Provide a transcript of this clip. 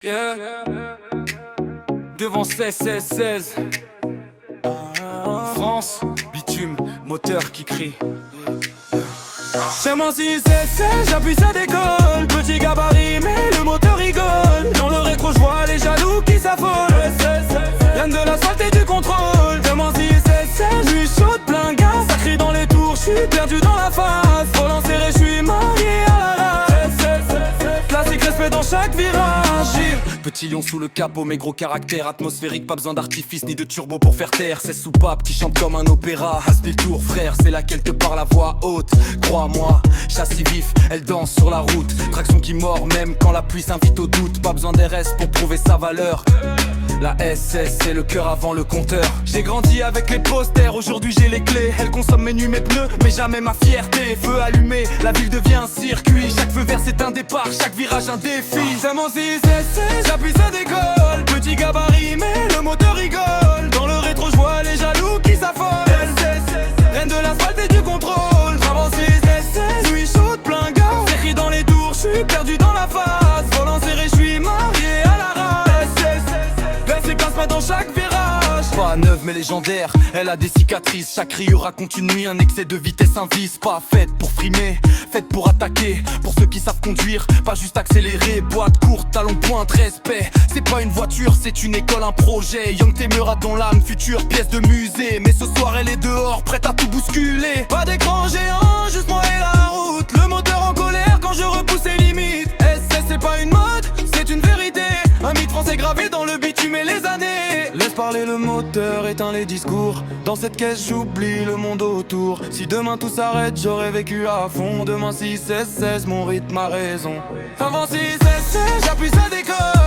Yeah. Devant 16, France, bitume, moteur qui crie. C'est mon 6, j'appuie, ça décolle. Petit gabarit, mais le moteur rigole. Dans le rétro, j'vois les jaloux qui s'affolent. Rien de l'asphalte et du contrôle. C'est mon 6, j'suis chaude, plein gaz. Ça crie dans les tours, j'suis perdu dans la face. Volant serré, j'suis marié à la race. Classique, respect dans chaque virage. Petit lion sous le capot, mais gros caractère atmosphérique, pas besoin d'artifice ni de turbo pour faire taire. C'est soupape qui chante comme un opéra. As des tours frère, c'est laquelle te parle à voix haute. Crois-moi, châssis vif, elle danse sur la route. Traction qui mord même quand la pluie s'invite au doute. Pas besoin d'RS pour prouver sa valeur. La SS, c'est le cœur avant le compteur. J'ai grandi avec les posters, aujourd'hui j'ai les clés. Elle consomme mes nuits, mes pneus, mais jamais ma fierté. Feu allumé, la ville devient un circuit. Chaque feu vert c'est un départ, chaque virage un défi. C'est mon 6, j'appuie, ça décolle. Petit gabarit, mais le moteur rigole. Dans le rétro, j'vois les jaloux qui s'affolent. Reine de l'asphalte et du contrôle. J'avance 6, nuit chaude, plein gaz. J'écris dans les tours, j'suis perdu dans la face. Volant serré, j'suis marié à la race. C'est classe pas dans chaque virage. Pas neuve mais légendaire, elle a des cicatrices. Chaque rio raconte une nuit, un excès de vitesse, un vice. Pas faite pour frimer, faite pour attaquer. Pour ceux qui savent conduire, pas juste accélérer. Boîte courte, talon pointe, respect. C'est pas une voiture, c'est une école, un projet. Young Temura dans l'âme, future pièce de musée. Mais ce soir elle est dehors, prête à tout bousculer. Pas d'écran géant, juste moi et la route. Le moteur en colère quand je repousse les limites. SS c'est pas une mode, c'est une vérité. Un mythe français gravé dans le bitume et les années. Laisse parler le moteur, éteins les discours. Dans cette caisse j'oublie le monde autour. Si demain tout s'arrête, j'aurais vécu à fond. Demain 6, 16, mon rythme a raison. Avant 6, 16, j'appuie, ça décolle.